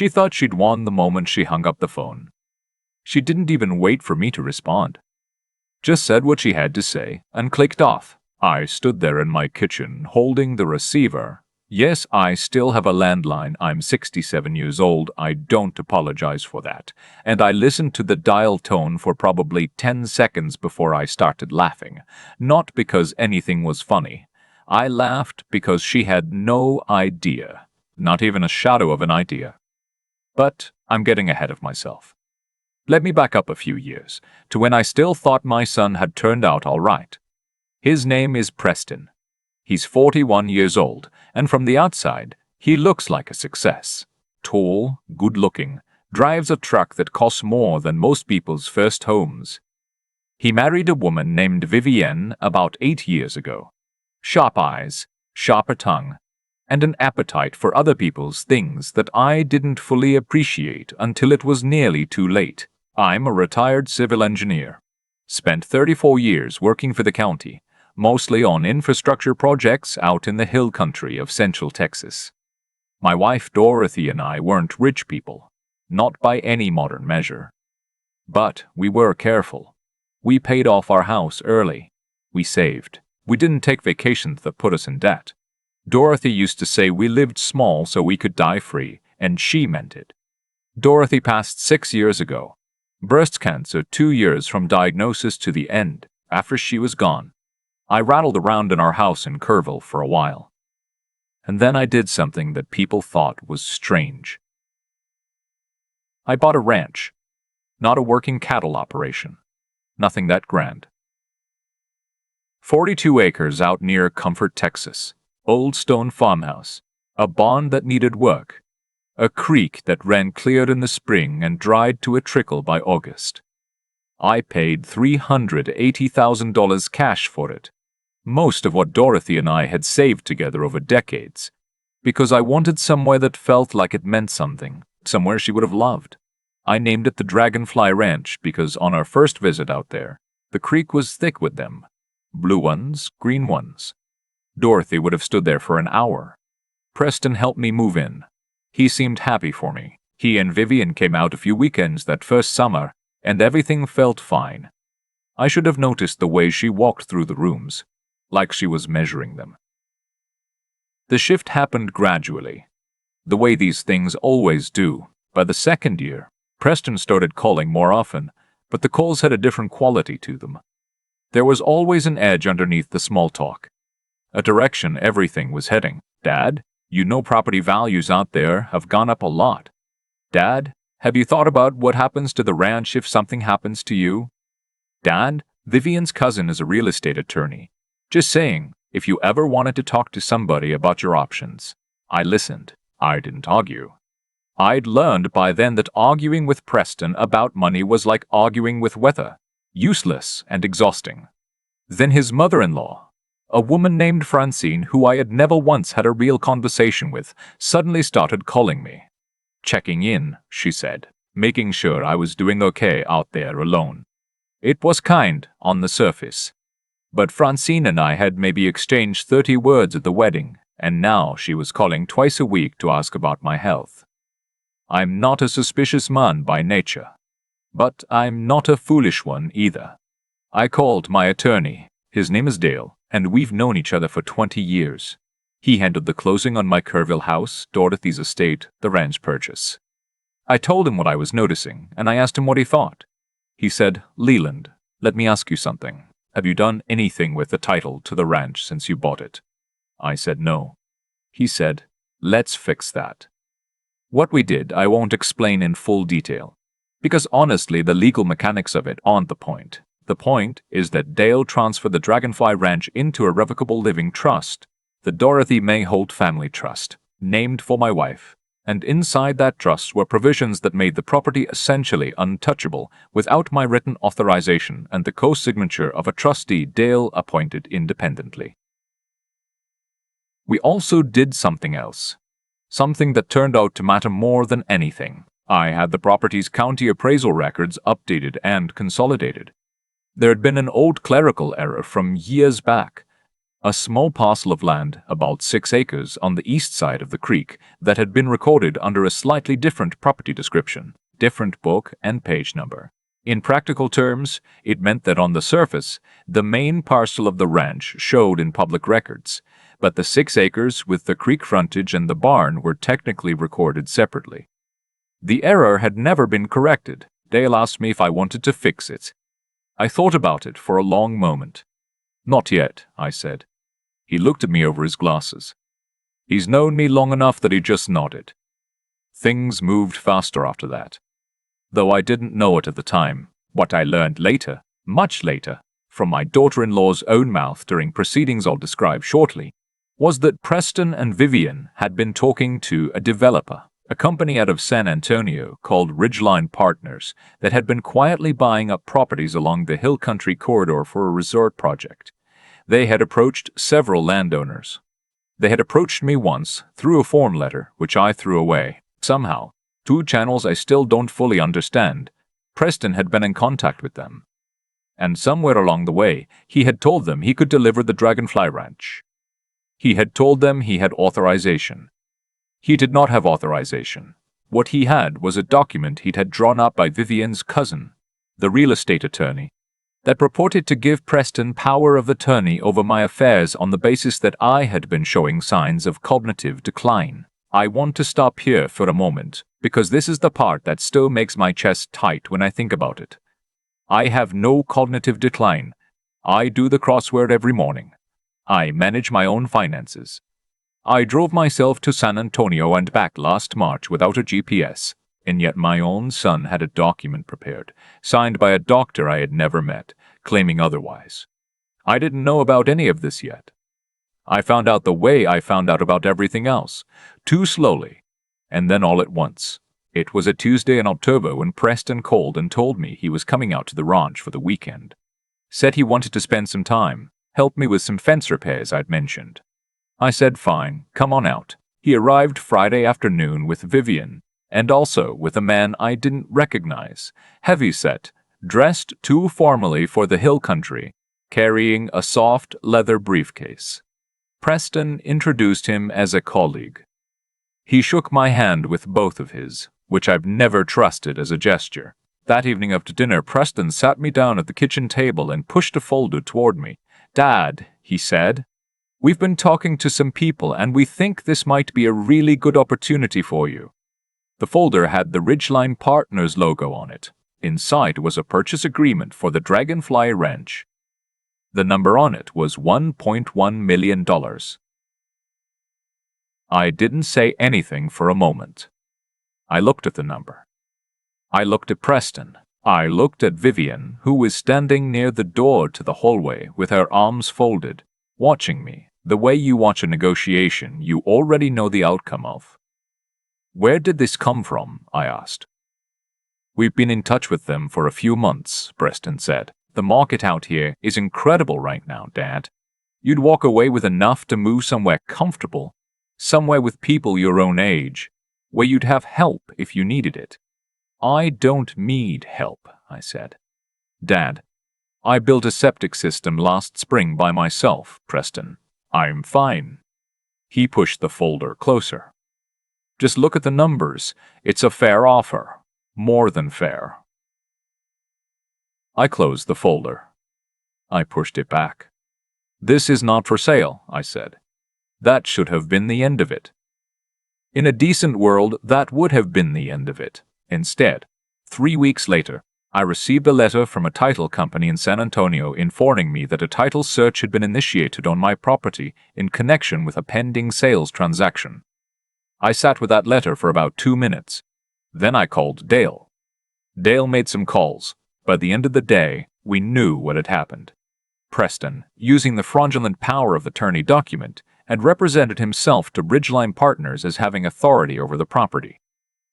She thought she'd won the moment she hung up the phone. She didn't even wait for me to respond. Just said what she had to say and clicked off. I stood there in my kitchen holding the receiver. Yes, I still have a landline. I'm 67 years old. I don't apologize for that. And I listened to the dial tone for probably 10 seconds before I started laughing. Not because anything was funny. I laughed because she had no idea. Not even a shadow of an idea. But I'm getting ahead of myself. Let me back up a few years, to when I still thought my son had turned out all right. His name is Preston. He's 41 years old, and from the outside, he looks like a success. Tall, good-looking, drives a truck that costs more than most people's first homes. He married a woman named Vivienne about 8 years ago. Sharp eyes, sharper tongue, and an appetite for other people's things that I didn't fully appreciate until it was nearly too late. I'm a retired civil engineer. Spent 34 years working for the county, mostly on infrastructure projects out in the hill country of Central Texas. My wife Dorothy and I weren't rich people, not by any modern measure. But we were careful. We paid off our house early. We saved. We didn't take vacations that put us in debt. Dorothy used to say we lived small so we could die free, and she meant it. Dorothy passed 6 years ago. Breast cancer 2 years from diagnosis to the end, after she was gone. I rattled around in our house in Kerrville for a while. And then I did something that people thought was strange. I bought a ranch. Not a working cattle operation. Nothing that grand. 42 acres out near Comfort, Texas. Old stone farmhouse. A barn that needed work. A creek that ran clear in the spring and dried to a trickle by August. I paid $380,000 cash for it. Most of what Dorothy and I had saved together over decades, because I wanted somewhere that felt like it meant something, somewhere she would have loved. I named it the Dragonfly Ranch because on our first visit out there, the creek was thick with them. Blue ones, green ones. Dorothy would have stood there for an hour. Preston helped me move in. He seemed happy for me. He and Vivian came out a few weekends that first summer, and everything felt fine. I should have noticed the way she walked through the rooms, like she was measuring them. The shift happened gradually, the way these things always do. By the second year, Preston started calling more often, but the calls had a different quality to them. There was always an edge underneath the small talk, a direction everything was heading. Dad, you know property values out there have gone up a lot. Dad, have you thought about what happens to the ranch if something happens to you? Dad, Vivian's cousin is a real estate attorney. Just saying, if you ever wanted to talk to somebody about your options. I listened. I didn't argue. I'd learned by then that arguing with Preston about money was like arguing with weather, useless and exhausting. Then his mother-in-law, a woman named Francine who I had never once had a real conversation with, suddenly started calling me. Checking in, she said, making sure I was doing okay out there alone. It was kind on the surface. But Francine and I had maybe exchanged 30 words at the wedding, and now she was calling twice a week to ask about my health. I'm not a suspicious man by nature, but I'm not a foolish one either. I called my attorney. His name is Dale, and we've known each other for 20 years. He handled the closing on my Kerrville house, Dorothy's estate, the ranch purchase. I told him what I was noticing, and I asked him what he thought. He said, Leland, let me ask you something. Have you done anything with the title to the ranch since you bought it? I said no. He said, let's fix that. What we did I won't explain in full detail, because honestly the legal mechanics of it aren't the point. The point is that Dale transferred the Dragonfly Ranch into a revocable living trust, the Dorothy May Holt Family Trust, named for my wife, and inside that trust were provisions that made the property essentially untouchable without my written authorization and the co-signature of a trustee Dale appointed independently. We also did something else, something that turned out to matter more than anything. I had the property's county appraisal records updated and consolidated. There had been an old clerical error from years back, A small parcel of land, about 6 acres on the east side of the creek, that had been recorded under a slightly different property description, different book and page number. In practical terms, it meant that on the surface, the main parcel of the ranch showed in public records, but the 6 acres with the creek frontage and the barn were technically recorded separately. The error had never been corrected. Dale asked me if I wanted to fix it. I thought about it for a long moment. "Not yet," I said. He looked at me over his glasses. He's known me long enough that he just nodded. Things moved faster after that. Though I didn't know it at the time, what I learned later, much later, from my daughter-in-law's own mouth during proceedings I'll describe shortly, was that Preston and Vivian had been talking to a developer, a company out of San Antonio called Ridgeline Partners that had been quietly buying up properties along the Hill Country corridor for a resort project. They had approached several landowners. They had approached me once through a form letter, which I threw away. Somehow, 2 channels I still don't fully understand, Preston had been in contact with them. And somewhere along the way, he had told them he could deliver the Dragonfly Ranch. He had told them he had authorization. He did not have authorization. What he had was a document he'd had drawn up by Vivian's cousin, the real estate attorney, that purported to give Preston power of attorney over my affairs on the basis that I had been showing signs of cognitive decline. I want to stop here for a moment, because this is the part that still makes my chest tight when I think about it. I have no cognitive decline. I do the crossword every morning. I manage my own finances. I drove myself to San Antonio and back last March without a GPS. And yet my own son had a document prepared, signed by a doctor I had never met, claiming otherwise. I didn't know about any of this yet. I found out the way I found out about everything else, too slowly, and then all at once. It was a Tuesday in October when Preston called and told me he was coming out to the ranch for the weekend. Said he wanted to spend some time, help me with some fence repairs I'd mentioned. I said fine, come on out. He arrived Friday afternoon with Vivian, and also with a man I didn't recognize, heavy-set, dressed too formally for the hill country, carrying a soft leather briefcase. Preston introduced him as a colleague. He shook my hand with both of his, which I've never trusted as a gesture. That evening after dinner, Preston sat me down at the kitchen table and pushed a folder toward me. "Dad," he said, "we've been talking to some people and we think this might be a really good opportunity for you." The folder had the Ridgeline Partners logo on it. Inside was a purchase agreement for the Dragonfly Ranch. The number on it was $1.1 million. I didn't say anything for a moment. I looked at the number. I looked at Preston. I looked at Vivian, who was standing near the door to the hallway with her arms folded, watching me, the way you watch a negotiation you already know the outcome of. "Where did this come from?" I asked. "We've been in touch with them for a few months," Preston said. "The market out here is incredible right now, Dad. You'd walk away with enough to move somewhere comfortable, somewhere with people your own age, where you'd have help if you needed it." "I don't need help," I said. "Dad, I built a septic system last spring by myself, Preston. I'm fine." He pushed the folder closer. "Just look at the numbers. It's a fair offer. More than fair." I closed the folder. I pushed it back. "This is not for sale," I said. That should have been the end of it. In a decent world, that would have been the end of it. Instead, 3 weeks later, I received a letter from a title company in San Antonio informing me that a title search had been initiated on my property in connection with a pending sales transaction. I sat with that letter for about 2 minutes. Then I called Dale. Dale made some calls. By the end of the day, we knew what had happened. Preston, using the fraudulent power of attorney document, had represented himself to Ridgeline Partners as having authority over the property.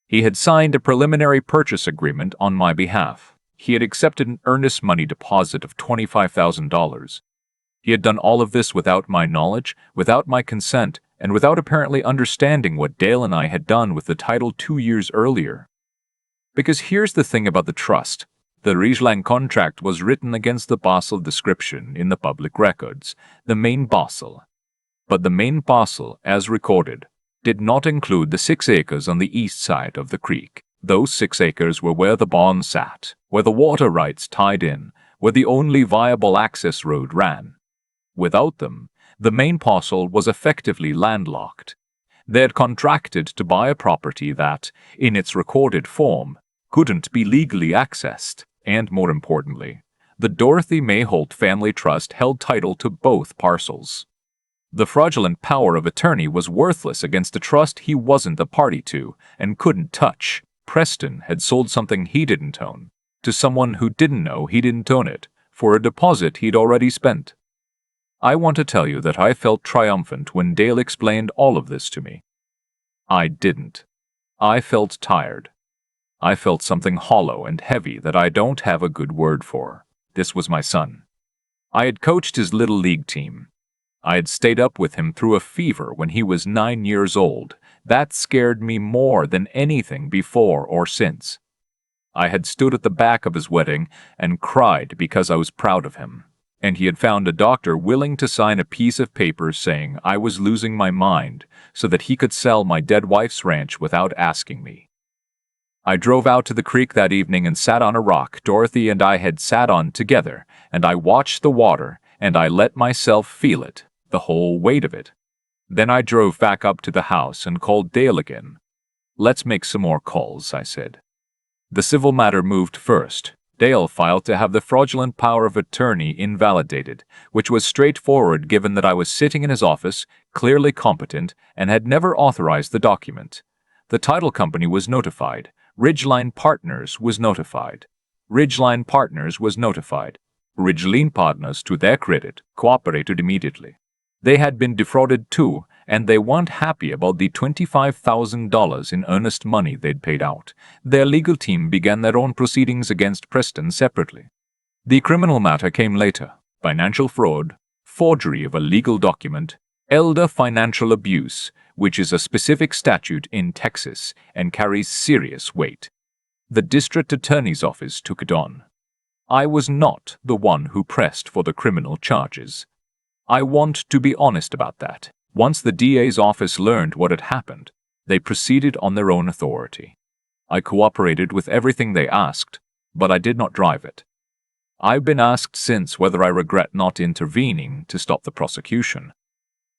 He had signed a preliminary purchase agreement on my behalf. He had accepted an earnest money deposit of $25,000. He had done all of this without my knowledge, without my consent, and without apparently understanding what Dale and I had done with the title 2 years earlier. Because here's the thing about the trust. The Ridgeline contract was written against the parcel description in the public records, the main parcel. But the main parcel, as recorded, did not include the 6 acres on the east side of the creek. Those 6 acres were where the barn sat, where the water rights tied in, where the only viable access road ran. Without them, the main parcel was effectively landlocked. They had contracted to buy a property that, in its recorded form, couldn't be legally accessed, and more importantly, the Dorothy May Holt Family Trust held title to both parcels. The fraudulent power of attorney was worthless against a trust he wasn't a party to and couldn't touch. Preston had sold something he didn't own to someone who didn't know he didn't own it for a deposit he'd already spent. I want to tell you that I felt triumphant when Dale explained all of this to me. I didn't. I felt tired. I felt something hollow and heavy that I don't have a good word for. This was my son. I had coached his little league team. I had stayed up with him through a fever when he was 9 years old. That scared me more than anything before or since. I had stood at the back of his wedding and cried because I was proud of him, and he had found a doctor willing to sign a piece of paper saying I was losing my mind so that he could sell my dead wife's ranch without asking me. I drove out to the creek that evening and sat on a rock Dorothy and I had sat on together, and I watched the water, and I let myself feel it, the whole weight of it. Then I drove back up to the house and called Dale again. "Let's make some more calls," I said. The civil matter moved first. Dale filed to have the fraudulent power of attorney invalidated, which was straightforward given that I was sitting in his office, clearly competent, and had never authorized the document. The title company was notified. Ridgeline Partners was notified. Ridgeline Partners, to their credit, cooperated immediately. They had been defrauded too, and they weren't happy about the $25,000 in earnest money they'd paid out. Their legal team began their own proceedings against Preston separately. The criminal matter came later: financial fraud, forgery of a legal document, elder financial abuse, which is a specific statute in Texas and carries serious weight. The district attorney's office took it on. I was not the one who pressed for the criminal charges. I want to be honest about that. Once the DA's office learned what had happened, they proceeded on their own authority. I cooperated with everything they asked, but I did not drive it. I've been asked since whether I regret not intervening to stop the prosecution.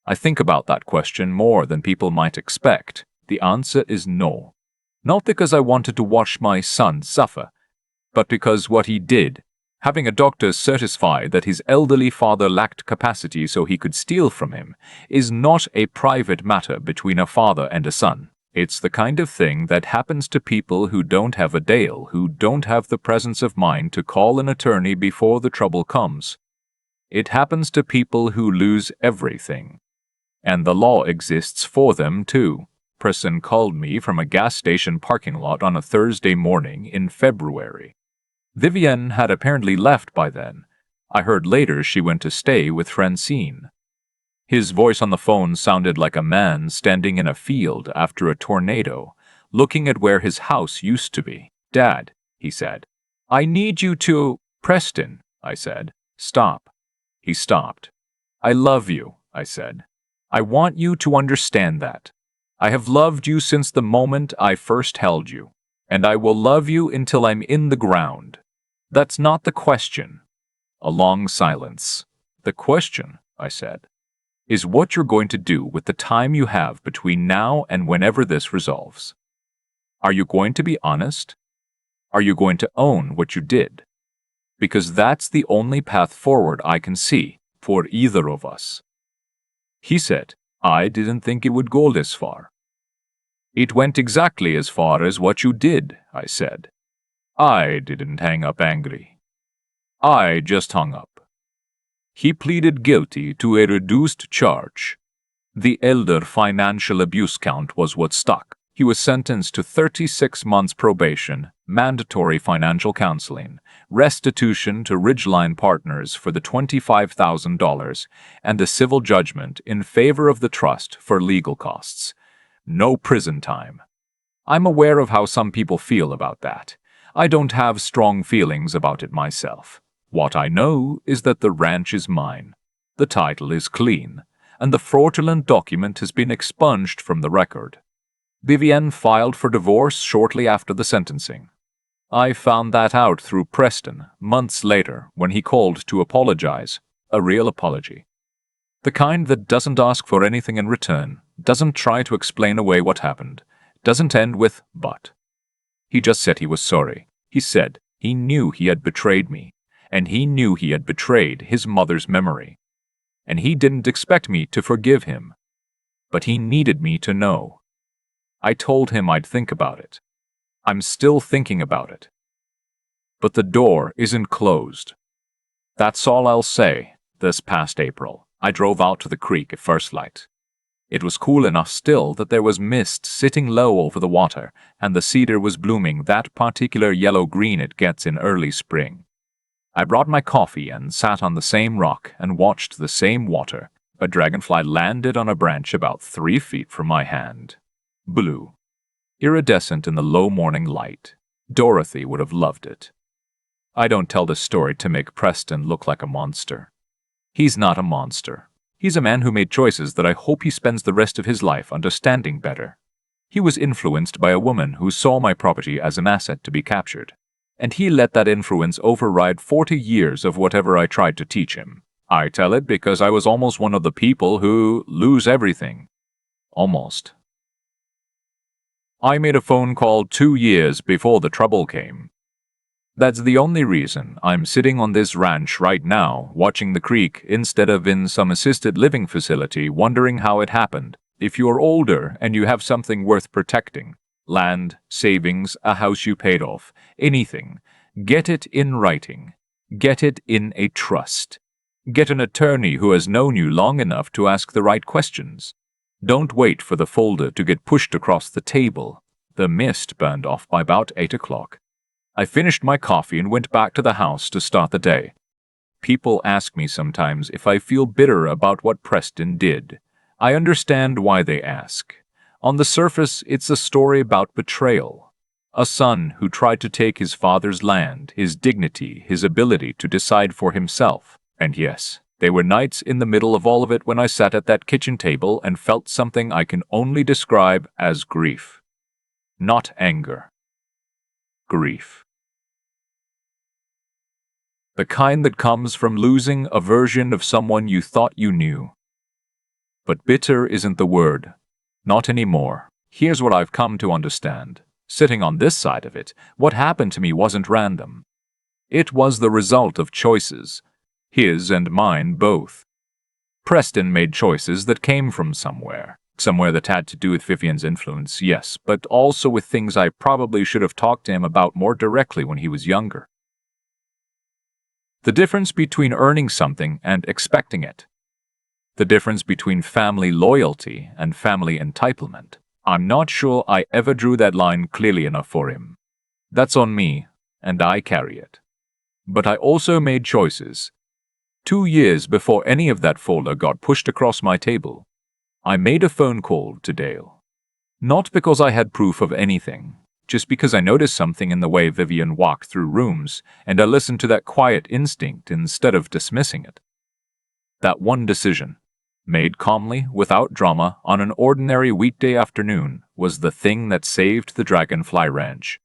I think about that question more than people might expect. The answer is no. Not because I wanted to watch my son suffer, but because what he did, having a doctor certify that his elderly father lacked capacity so he could steal from him, is not a private matter between a father and a son. It's the kind of thing that happens to people who don't have a Dale, who don't have the presence of mind to call an attorney before the trouble comes. It happens to people who lose everything. And the law exists for them too. Person called me from a gas station parking lot on a Thursday morning in February. Vivienne had apparently left by then. I heard later she went to stay with Francine. His voice on the phone sounded like a man standing in a field after a tornado, looking at where his house used to be. "Dad," he said, "I need you to—" "Preston," I said. "Stop." He stopped. "I love you," I said. "I want you to understand that. I have loved you since the moment I first held you, and I will love you until I'm in the ground. That's not the question." A long silence. "The question," I said, "is what you're going to do with the time you have between now and whenever this resolves. Are you going to be honest? Are you going to own what you did? Because that's the only path forward I can see for either of us." He said, "I didn't think it would go this far." "It went exactly as far as what you did," I said. I didn't hang up angry. I just hung up. He pleaded guilty to a reduced charge. The elder financial abuse count was what stuck. He was sentenced to 36 months probation, mandatory financial counseling, restitution to Ridgeline Partners for the $25,000, and a civil judgment in favor of the trust for legal costs. No prison time. I'm aware of how some people feel about that. I don't have strong feelings about it myself. What I know is that the ranch is mine. The title is clean, and the fraudulent document has been expunged from the record. Vivienne filed for divorce shortly after the sentencing. I found that out through Preston months later when he called to apologize, a real apology. The kind that doesn't ask for anything in return, doesn't try to explain away what happened, doesn't end with but. He just said he was sorry. He said he knew he had betrayed me, and he knew he had betrayed his mother's memory. And he didn't expect me to forgive him. But he needed me to know. I told him I'd think about it. I'm still thinking about it. But the door isn't closed. That's all I'll say. This past April, I drove out to the creek at first light. It was cool enough still that there was mist sitting low over the water, and the cedar was blooming that particular yellow-green it gets in early spring. I brought my coffee and sat on the same rock and watched the same water. A dragonfly landed on a branch about 3 feet from my hand. Blue. Iridescent in the low morning light. Dorothy would have loved it. I don't tell this story to make Preston look like a monster. He's not a monster. He's a man who made choices that I hope he spends the rest of his life understanding better. He was influenced by a woman who saw my property as an asset to be captured, and he let that influence override 40 years of whatever I tried to teach him. I tell it because I was almost one of the people who lose everything. Almost. I made a phone call 2 years before the trouble came. That's the only reason I'm sitting on this ranch right now, watching the creek, instead of in some assisted living facility wondering how it happened. If you're older and you have something worth protecting, land, savings, a house you paid off, anything, get it in writing. Get it in a trust. Get an attorney who has known you long enough to ask the right questions. Don't wait for the folder to get pushed across the table. The mist burned off by about 8 o'clock. I finished my coffee and went back to the house to start the day. People ask me sometimes if I feel bitter about what Preston did. I understand why they ask. On the surface, it's a story about betrayal. A son who tried to take his father's land, his dignity, his ability to decide for himself. And yes, there were nights in the middle of all of it when I sat at that kitchen table and felt something I can only describe as grief. Not anger. Grief. The kind that comes from losing a version of someone you thought you knew. But bitter isn't the word. Not anymore. Here's what I've come to understand. Sitting on this side of it, what happened to me wasn't random. It was the result of choices. His and mine both. Preston made choices that came from somewhere. Somewhere that had to do with Vivienne's influence, yes, but also with things I probably should have talked to him about more directly when he was younger. The difference between earning something and expecting it. The difference between family loyalty and family entitlement. I'm not sure I ever drew that line clearly enough for him. That's on me, and I carry it. But I also made choices. 2 years before any of that folder got pushed across my table, I made a phone call to Dale. Not because I had proof of anything, just because I noticed something in the way Vivienne walked through rooms, and I listened to that quiet instinct instead of dismissing it. That one decision, made calmly, without drama, on an ordinary weekday afternoon, was the thing that saved the Dragonfly Ranch.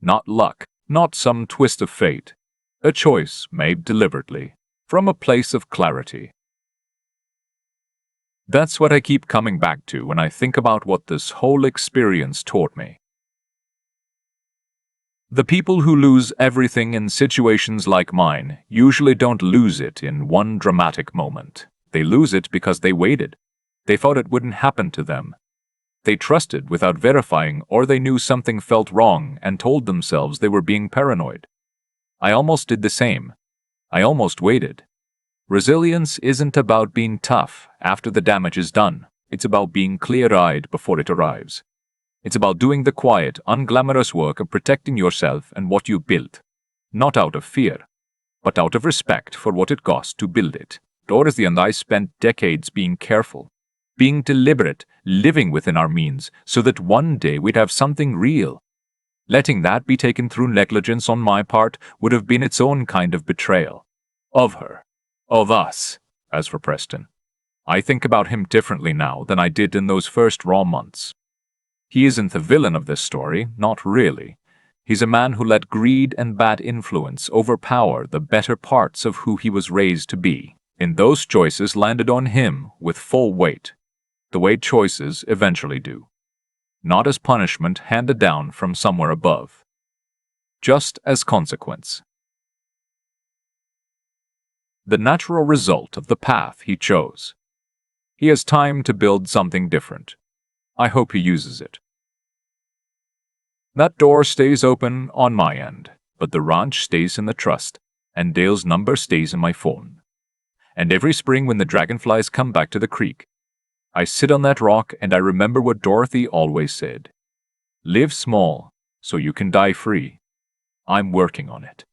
Not luck, not some twist of fate. A choice made deliberately, from a place of clarity. That's what I keep coming back to when I think about what this whole experience taught me. The people who lose everything in situations like mine usually don't lose it in one dramatic moment. They lose it because they waited. They thought it wouldn't happen to them. They trusted without verifying, or they knew something felt wrong and told themselves they were being paranoid. I almost did the same. I almost waited. Resilience isn't about being tough after the damage is done. It's about being clear-eyed before it arrives. It's about doing the quiet, unglamorous work of protecting yourself and what you built. Not out of fear, but out of respect for what it cost to build it. Dorothy and I spent decades being careful, being deliberate, living within our means, so that one day we'd have something real. Letting that be taken through negligence on my part would have been its own kind of betrayal. Of her. Of us. As for Preston, I think about him differently now than I did in those first raw months. He isn't the villain of this story, not really. He's a man who let greed and bad influence overpower the better parts of who he was raised to be. And those choices landed on him with full weight, the way choices eventually do. Not as punishment handed down from somewhere above. Just as consequence. The natural result of the path he chose. He has time to build something different. I hope he uses it. That door stays open on my end, but the ranch stays in the trust, and Dale's number stays in my phone. And every spring when the dragonflies come back to the creek, I sit on that rock and I remember what Dorothy always said. Live small, so you can die free. I'm working on it.